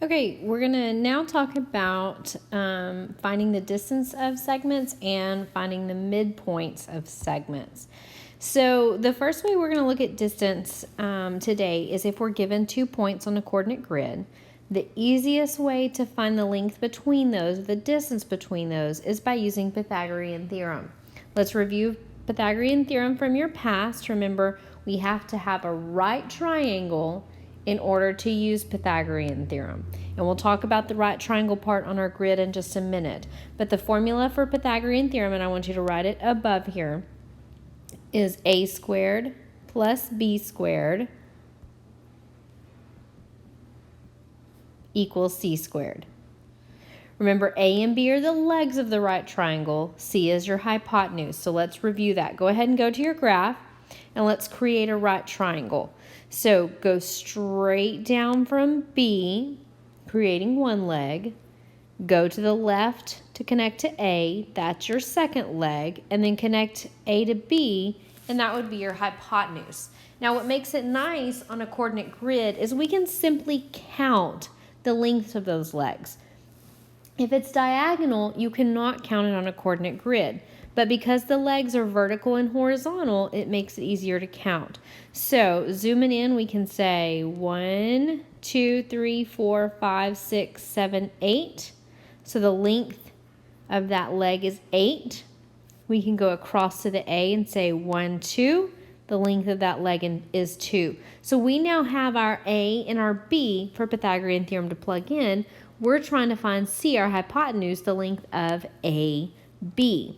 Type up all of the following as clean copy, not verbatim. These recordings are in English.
Okay, we're going to now talk about finding the distance of segments and finding the midpoints of segments. So the first way we're going to look at distance today is if we're given 2 points on a coordinate grid. The easiest way to find the length between those, the distance between those, is by using Pythagorean Theorem. Let's review Pythagorean Theorem from your past. Remember, we have to have a right triangle in order to use Pythagorean Theorem. And we'll talk about the right triangle part on our grid in just a minute. But the formula for Pythagorean Theorem, and I want you to write it above here, is a squared plus b squared equals c squared. Remember, a and b are the legs of the right triangle. C is your hypotenuse. So let's review that. Go ahead and go to your graph, and let's create a right triangle. So go straight down from B, creating one leg. Go to the left to connect to A, that's your second leg, and then connect A to B, and that would be your hypotenuse. Now what makes it nice on a coordinate grid is we can simply count the length of those legs. If it's diagonal, you cannot count it on a coordinate grid. But because the legs are vertical and horizontal, it makes it easier to count. So zooming in, we can say 1, 2, 3, 4, 5, 6, 7, 8. So the length of that leg is 8. We can go across to the A and say 1, 2. The length of that leg is 2. So we now have our A and our B for Pythagorean Theorem to plug in. We're trying to find C, our hypotenuse, the length of AB.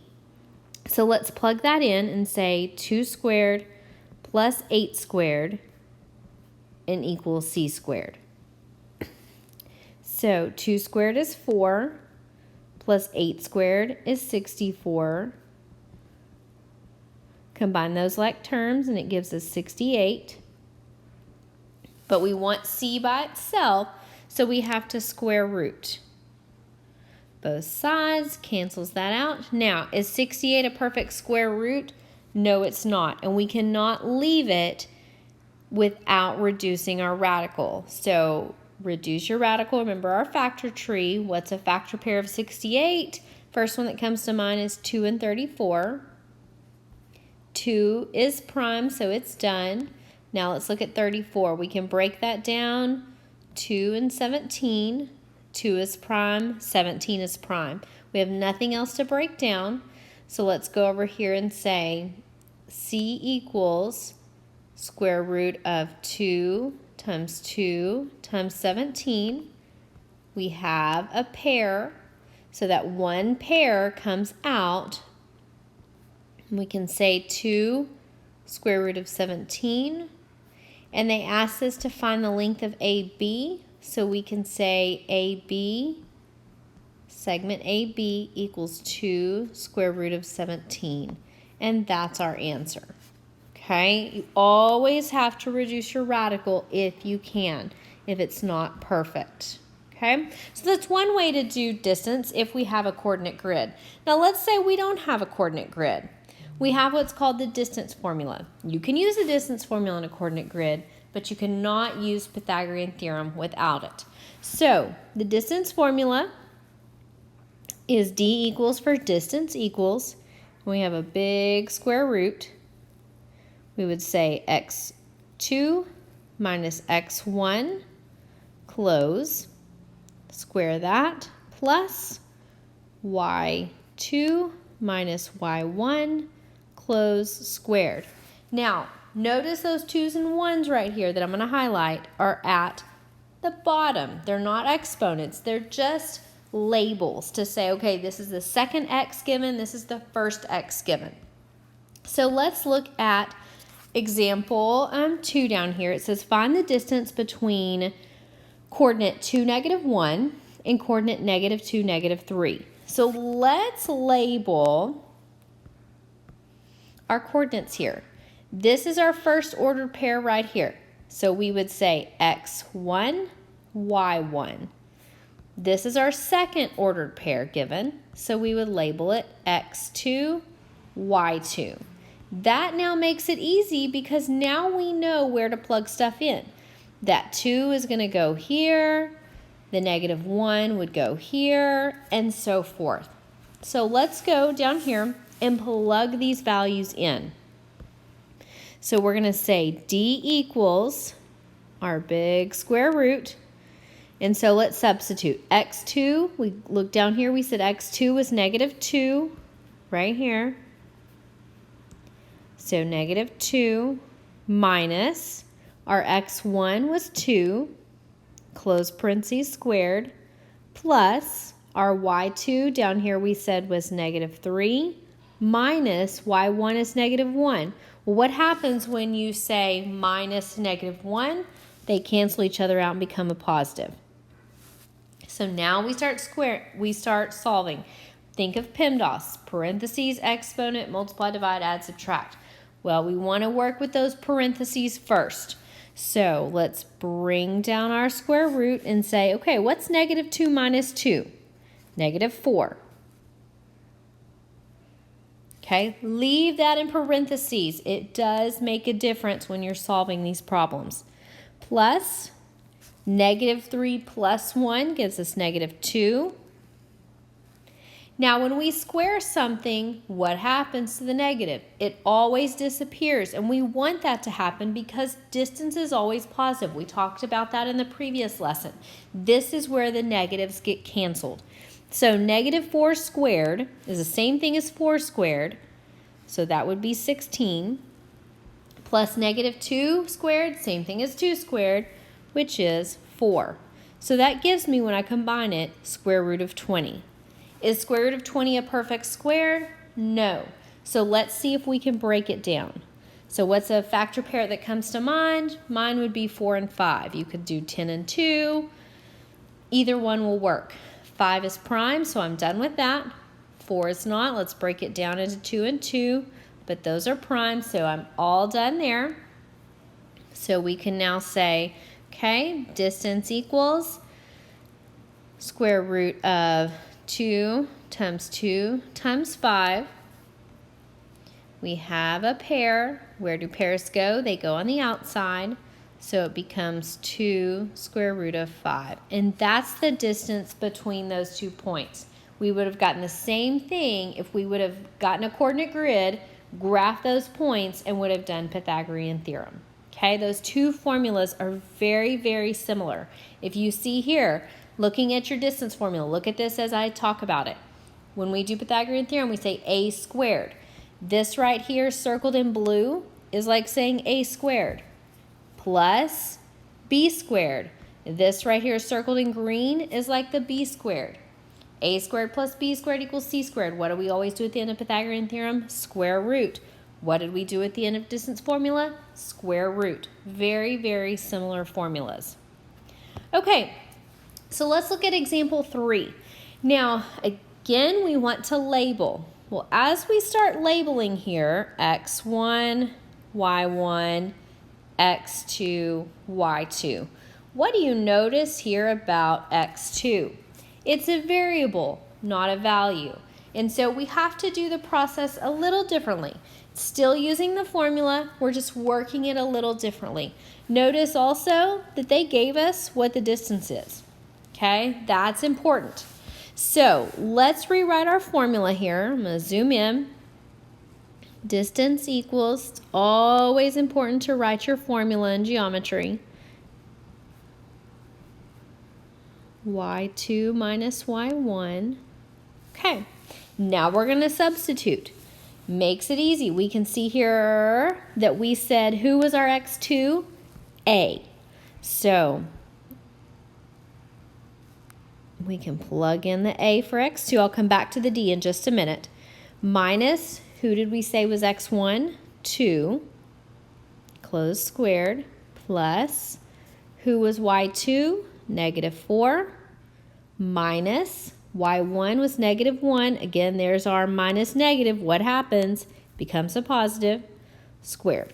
So let's plug that in and say 2 squared plus 8 squared and equals c squared. So 2 squared is 4 plus 8 squared is 64. Combine those like terms and it gives us 68. But we want c by itself, so we have to square root. Both sides, cancels that out. Now, is 68 a perfect square root? No, it's not. And we cannot leave it without reducing our radical. So reduce your radical. Remember our factor tree. What's a factor pair of 68? First one that comes to mind is 2 and 34. 2 is prime, so it's done. Now let's look at 34. We can break that down. 2 and 17. 2 is prime, 17 is prime. We have nothing else to break down. So let's go over here and say C equals square root of 2 times 17. We have a pair, so that one pair comes out. We can say 2 square root of 17. And they asked us to find the length of AB. So we can say AB, segment AB equals 2 square root of 17. And that's our answer. Okay? You always have to reduce your radical if you can, if it's not perfect. Okay? So that's one way to do distance if we have a coordinate grid. Now let's say we don't have a coordinate grid. We have what's called the distance formula. You can use the distance formula in a coordinate grid, but you cannot use Pythagorean Theorem without it. So the distance formula is D equals for distance equals. We have a big square root. We would say x2 minus x1, close, square that, plus y2 minus y1, close, squared. Now, notice those 2's and 1's right here that I'm going to highlight are at the bottom. They're not exponents. They're just labels to say, okay, this is the second x given, this is the first x given. So let's look at example 2 down here. It says find the distance between coordinate 2, -1 and coordinate -2, -3. So let's label our coordinates here. This is our first ordered pair right here. So we would say x1, y1. This is our second ordered pair given. So we would label it x2, y2. That now makes it easy because now we know where to plug stuff in. That 2 is going to go here. The negative 1 would go here, and so forth. So let's go down here and plug these values in. So we're going to say D equals our big square root. And so let's substitute. X2, we look down here, we said X2 was negative 2, right here. So negative 2 minus our X1 was 2, close parentheses squared, plus our Y2 down here we said was negative 3, minus Y1 is negative 1. Well, what happens when you say minus negative 1? They cancel each other out and become a positive. So now we start solving. Think of PEMDAS, parentheses, exponent, multiply, divide, add, subtract. Well, we want to work with those parentheses first. So let's bring down our square root and say, okay, what's negative 2 minus 2? Negative 4. Okay, leave that in parentheses. It does make a difference when you're solving these problems. Plus, negative 3 plus 1 gives us negative 2. Now, when we square something, what happens to the negative? It always disappears, and we want that to happen because distance is always positive. We talked about that in the previous lesson. This is where the negatives get canceled. So negative 4 squared is the same thing as 4 squared, so that would be 16, plus negative 2 squared, same thing as 2 squared, which is 4. So that gives me, when I combine it, square root of 20. Is square root of 20 a perfect square? No. So let's see if we can break it down. So what's a factor pair that comes to mind? Mine would be 4 and 5. You could do 10 and 2. Either one will work. 5 is prime, so I'm done with that. 4 is not. Let's break it down into 2 and 2. But those are prime, so I'm all done there. So we can now say, okay, distance equals square root of 2 times 5. We have a pair. Where do pairs go? They go on the outside. So it becomes 2 square root of 5. And that's the distance between those 2 points. We would have gotten the same thing if we would have gotten a coordinate grid, graphed those points, and would have done Pythagorean Theorem. Okay, those two formulas are very, very similar. If you see here, looking at your distance formula, look at this as I talk about it. When we do Pythagorean Theorem, we say a squared. This right here circled in blue is like saying a squared plus b squared. This right here circled in green is like the b squared. A squared plus b squared equals c squared. What do we always do at the end of Pythagorean Theorem? Square root. What did we do at the end of distance formula? Square root. Very, very similar formulas. Okay, so let's look at example 3. Now, again, we want to label. Well, as we start labeling here, x1, y1, x2, y2. What do you notice here about x2? It's a variable, not a value. And so we have to do the process a little differently. Still using the formula, we're just working it a little differently. Notice also that they gave us what the distance is. Okay, that's important. So let's rewrite our formula here. I'm going to zoom in. Distance equals, it's always important to write your formula in geometry. y2 minus y1. Okay, now we're going to substitute. Makes it easy. We can see here that we said who was our x2? A. So we can plug in the A for x2. I'll come back to the D in just a minute. Minus, who did we say was x1? 2. Close squared. Plus, who was y2? Negative 4. Minus, y1 was negative 1. Again, there's our minus negative. What happens? Becomes a positive. Squared.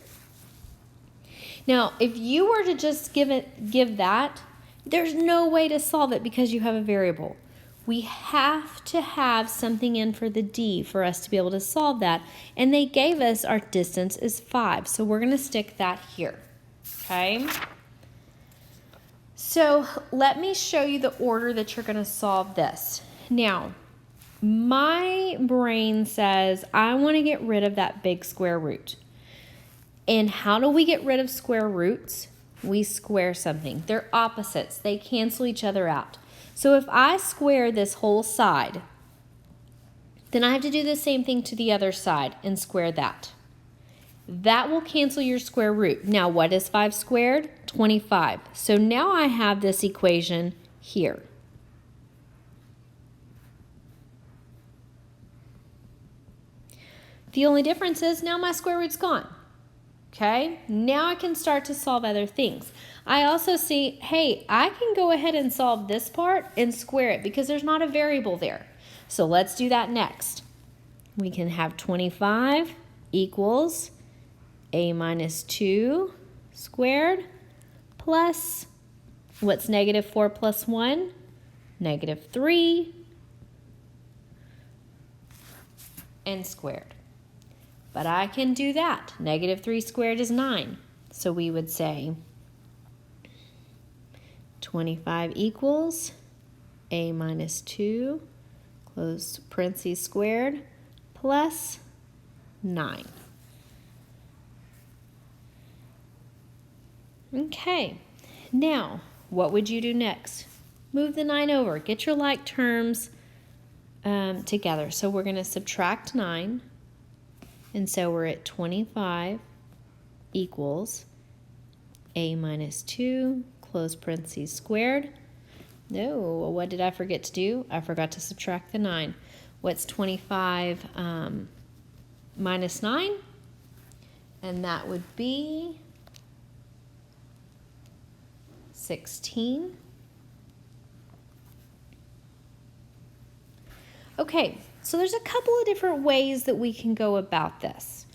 Now, if you were to just give that, there's no way to solve it because you have a variable. We have to have something in for the D for us to be able to solve that. And they gave us our distance is 5. So we're going to stick that here. Okay? So let me show you the order that you're going to solve this. Now, my brain says I want to get rid of that big square root. And how do we get rid of square roots? We square something. They're opposites. They cancel each other out. So if I square this whole side, then I have to do the same thing to the other side and square that. That will cancel your square root. Now, what is 5 squared? 25. So now I have this equation here. The only difference is now my square root's gone. Okay, now I can start to solve other things. I also see, hey, I can go ahead and solve this part and square it because there's not a variable there. So let's do that next. We can have 25 equals a minus 2 squared plus, what's negative 4 plus 1? Negative 3 and squared. But I can do that. Negative 3 squared is 9. So we would say 25 equals a minus 2, close parentheses squared, plus 9. Okay, now what would you do next? Move the 9 over. Get your like terms together. So we're going to subtract 9. And so we're at 25 equals a minus 2, close parentheses squared. No, what did I forget to do? I forgot to subtract the 9. What's 25 minus 9? And that would be 16. Okay, so there's a couple of different ways that we can go about this.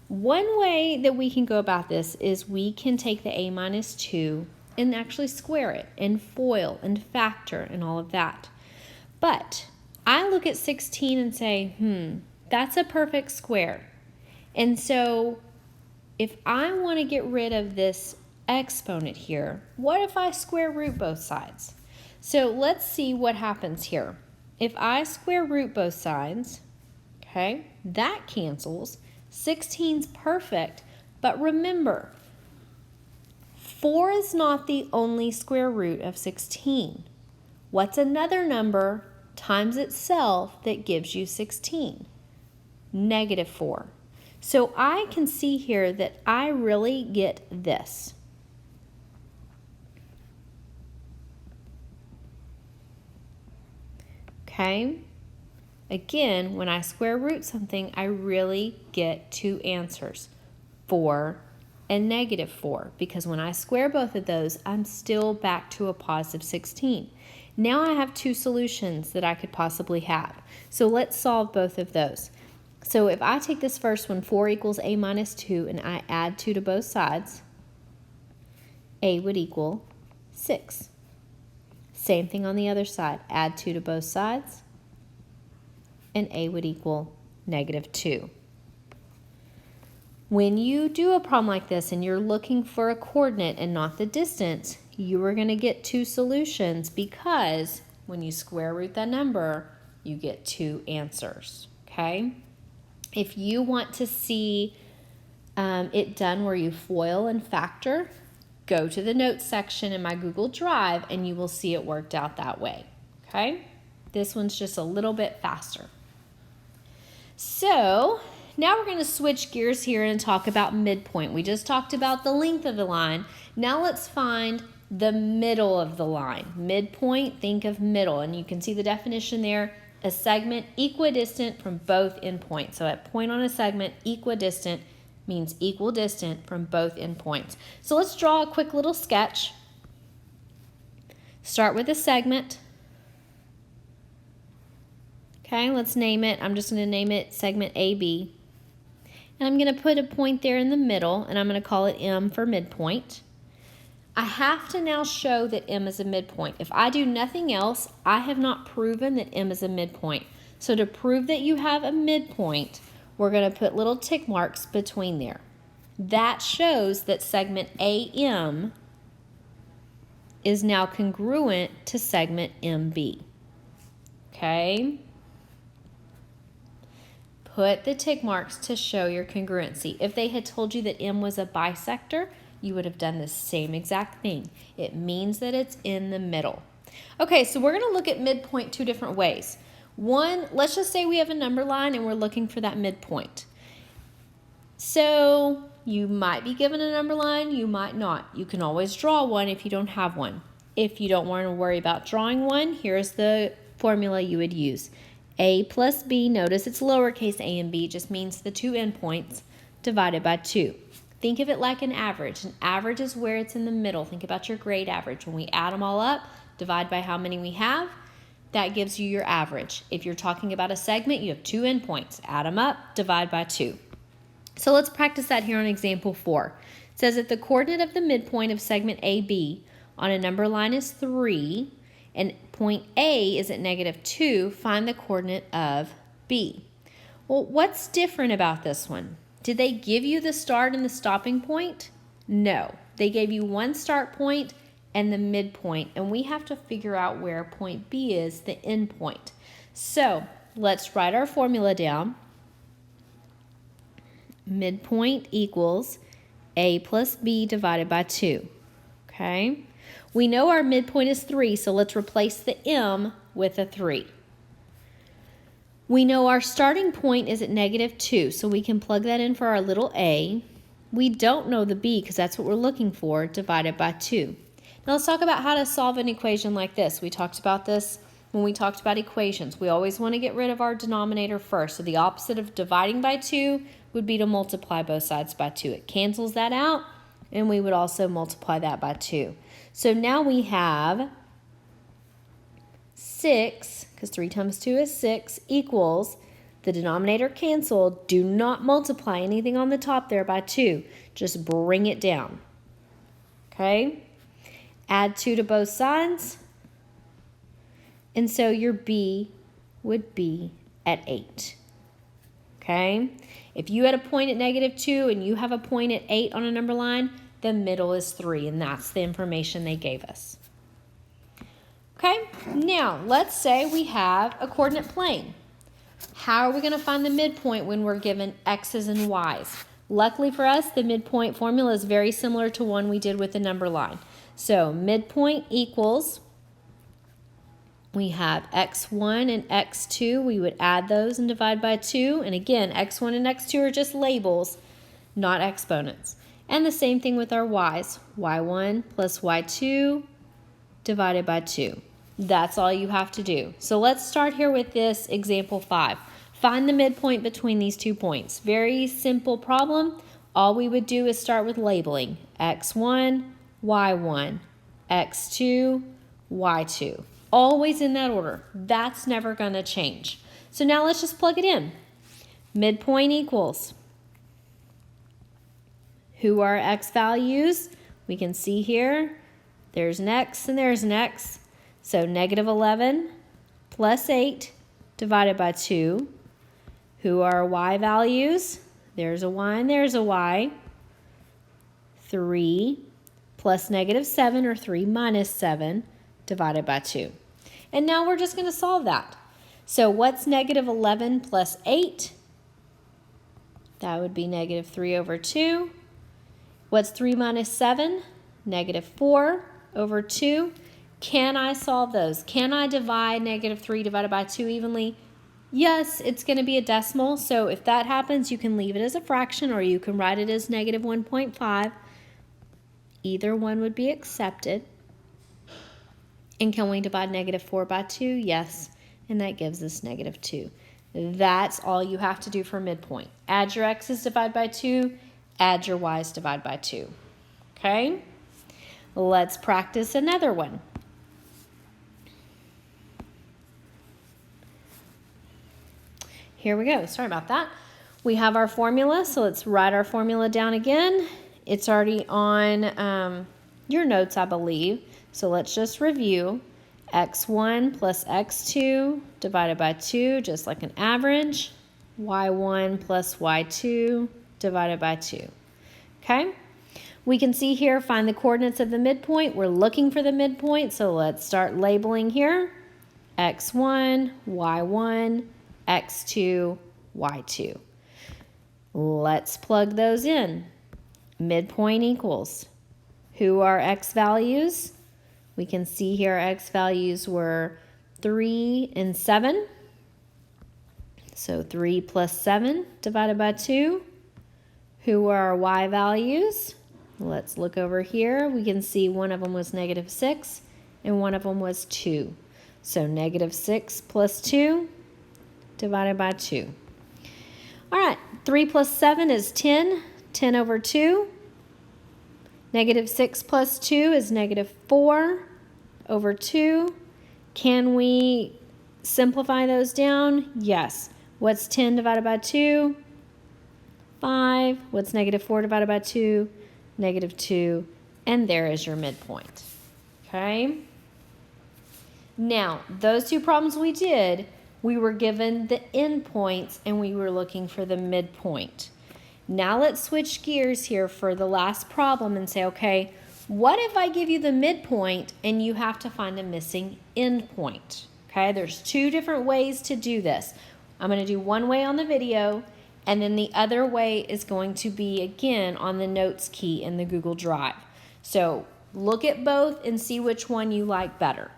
One way that we can go about this is we can take the a minus 2 and actually square it and FOIL and factor and all of that. But I look at 16 and say, that's a perfect square. And so if I want to get rid of this exponent here, what if I square root both sides? So let's see what happens here. If I square root both sides, okay, that cancels. 16's perfect, but remember, 4 is not the only square root of 16. What's another number times itself that gives you 16? Negative 4. So I can see here that I really get this. Okay, again, when I square root something, I really get two answers, 4 and negative 4, because when I square both of those, I'm still back to a positive 16. Now I have two solutions that I could possibly have. So let's solve both of those. So if I take this first one, 4 equals a minus 2, and I add 2 to both sides, a would equal 6. Same thing on the other side. Add 2 to both sides, and a would equal negative 2. When you do a problem like this and you're looking for a coordinate and not the distance, you are going to get two solutions because when you square root that number, you get two answers, okay? If you want to see it done where you FOIL and factor, go to the notes section in my Google Drive and you will see it worked out that way, okay? This one's just a little bit faster. So now we're going to switch gears here and talk about midpoint. We just talked about the length of the line. Now let's find the middle of the line. Midpoint, think of middle, and you can see the definition there, a segment equidistant from both endpoints. So a point on a segment equidistant means equal distant from both endpoints. So let's draw a quick little sketch. Start with a segment. Okay, let's name it. I'm just going to name it segment AB. And I'm going to put a point there in the middle, and I'm going to call it M for midpoint. I have to now show that M is a midpoint. If I do nothing else, I have not proven that M is a midpoint. So to prove that you have a midpoint, we're going to put little tick marks between there. That shows that segment AM is now congruent to segment MB. Okay? Put the tick marks to show your congruency. If they had told you that M was a bisector, you would have done the same exact thing. It means that it's in the middle. Okay, so we're going to look at midpoint two different ways. One, let's just say we have a number line and we're looking for that midpoint. So you might be given a number line, you might not. You can always draw one if you don't have one. If you don't want to worry about drawing one, here's the formula you would use. A plus B, notice it's lowercase a and b, just means the two endpoints, divided by 2. Think of it like an average. An average is where it's in the middle. Think about your grade average. When we add them all up, divide by how many we have, that gives you your average. If you're talking about a segment, you have two endpoints. Add them up, divide by 2. So let's practice that here on example 4. It says that the coordinate of the midpoint of segment AB on a number line is 3, and point A is at -2, find the coordinate of B. Well, what's different about this one? Did they give you the start and the stopping point? No. They gave you one start point and the midpoint, and we have to figure out where point B is, the end point. So let's write our formula down. Midpoint equals A plus B divided by 2. Okay? We know our midpoint is 3, so let's replace the M with a 3. We know our starting point is at -2, so we can plug that in for our little a. We don't know the b because that's what we're looking for, divided by 2. Now let's talk about how to solve an equation like this. We talked about this when we talked about equations. We always want to get rid of our denominator first. So the opposite of dividing by 2 would be to multiply both sides by 2. It cancels that out, and we would also multiply that by 2. So now we have 6, because 3 times 2 is 6, equals, the denominator canceled. Do not multiply anything on the top there by 2. Just bring it down. Okay? Add 2 to both sides. And so your B would be at 8. Okay? If you had a point at -2 and you have a point at 8 on a number line, the middle is 3, and that's the information they gave us. Okay, now let's say we have a coordinate plane. How are we going to find the midpoint when we're given x's and y's? Luckily for us, the midpoint formula is very similar to one we did with the number line. So midpoint equals, we have x1 and x2. We would add those and divide by 2. And again, x1 and x2 are just labels, not exponents. And the same thing with our y's. y1 plus y2 divided by 2. That's all you have to do. So let's start here with this example 5. Find the midpoint between these 2 points. Very simple problem. All we would do is start with labeling. x1, y1, x2, y2. Always in that order. That's never going to change. So now let's just plug it in. Midpoint equals, who are x values? We can see here, there's an x and there's an x. So -11 plus 8 divided by 2. Who are y values? There's a y and there's a y. 3 plus -7, or 3 minus 7, divided by 2. And now we're just going to solve that. So what's -11 plus 8? That would be -3 over 2. What's 3 minus 7? -4 over 2. Can I solve those? Can I divide -3 divided by 2 evenly? Yes, it's going to be a decimal, so if that happens, you can leave it as a fraction or you can write it as -1.5. Either one would be accepted. And can we divide -4 by 2? Yes, and that gives us -2. That's all you have to do for midpoint. Add your x's, divide by 2. Add your y's, divide by 2. Okay? Let's practice another one. Here we go. Sorry about that. We have our formula, so let's write our formula down again. It's already on your notes, I believe. So let's just review. x1 plus x2 divided by 2, just like an average. y1 plus y2 divided by 2. Okay? We can see here, find the coordinates of the midpoint. We're looking for the midpoint, so let's start labeling here. x1, y1, x2, y2. Let's plug those in. Midpoint equals. Who are x values? We can see here x values were 3 and 7. So 3 plus 7 divided by 2. Who are our y values? Let's look over here. We can see one of them was -6 and one of them was 2. So -6 plus 2 divided by 2. All right, 3 plus 7 is 10. 10 over 2. -6 plus 2 is -4 over 2. Can we simplify those down? Yes. What's 10 divided by 2? 5. What's -4 divided by 2? -2. And there is your midpoint. Okay? Now, those two problems we did, we were given the endpoints and we were looking for the midpoint. Now let's switch gears here for the last problem and say, okay, what if I give you the midpoint and you have to find a missing endpoint? Okay, there's two different ways to do this. I'm going to do one way on the video, and then the other way is going to be, again, on the notes key in the Google Drive. So look at both and see which one you like better.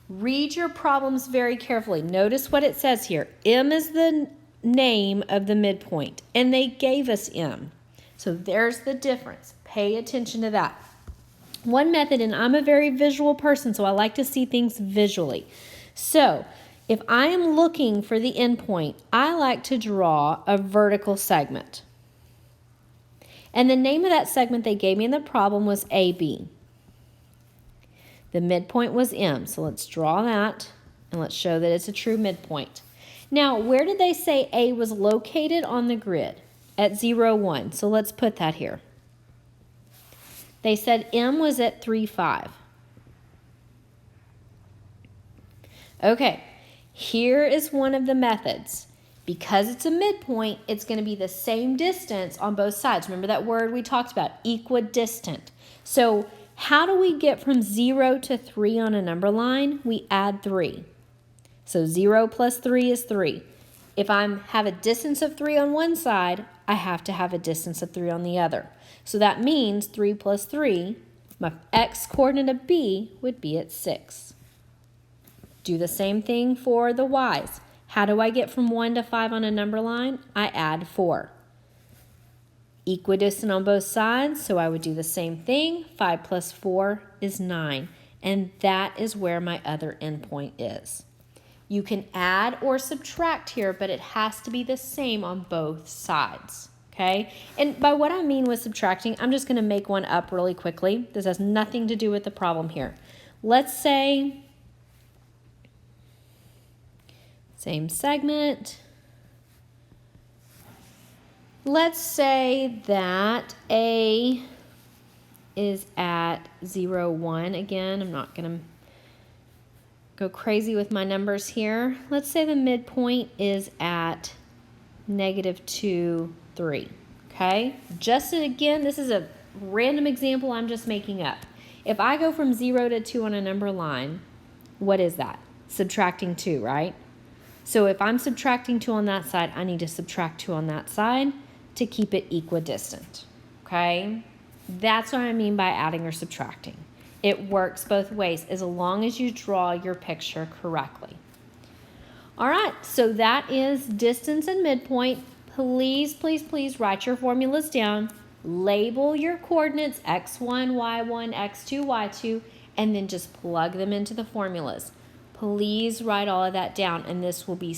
Read your problems very carefully. Notice what it says here. M is the name of the midpoint, and they gave us M. So there's the difference. Pay attention to that. One method, and I'm a very visual person, so I like to see things visually. So if I am looking for the endpoint, I like to draw a vertical segment. And the name of that segment they gave me in the problem was AB. The midpoint was M, so let's draw that, and let's show that it's a true midpoint. Now, where did they say A was located on the grid? At 0, 1. So let's put that here. They said M was at 3, 5. Okay, here is one of the methods. Because it's a midpoint, it's going to be the same distance on both sides. Remember that word we talked about, equidistant. So how do we get from 0 to 3 on a number line? We add 3. So 0 plus 3 is 3. If I have a distance of 3 on one side, I have to have a distance of 3 on the other. So that means 3 plus 3, my x coordinate of B would be at 6. Do the same thing for the y's. How do I get from 1 to 5 on a number line? I add 4. Equidistant on both sides, so I would do the same thing. 5 plus 4 is 9. And that is where my other endpoint is. You can add or subtract here, but it has to be the same on both sides, okay? And by what I mean with subtracting, I'm just going to make one up really quickly. This has nothing to do with the problem here. Let's say, same segment. Let's say that A is at 0, 1. Again, I'm not going to go crazy with my numbers here. Let's say the midpoint is at -2, 3. Okay? Just again, this is a random example I'm just making up. If I go from 0 to 2 on a number line, what is that? Subtracting 2, right? So if I'm subtracting 2 on that side, I need to subtract 2 on that side to keep it equidistant. Okay? That's what I mean by adding or subtracting. It works both ways as long as you draw your picture correctly. All right, so that is distance and midpoint. Please, please, please write your formulas down. Label your coordinates x1, y1, x2, y2, and then just plug them into the formulas. Please write all of that down, and this will be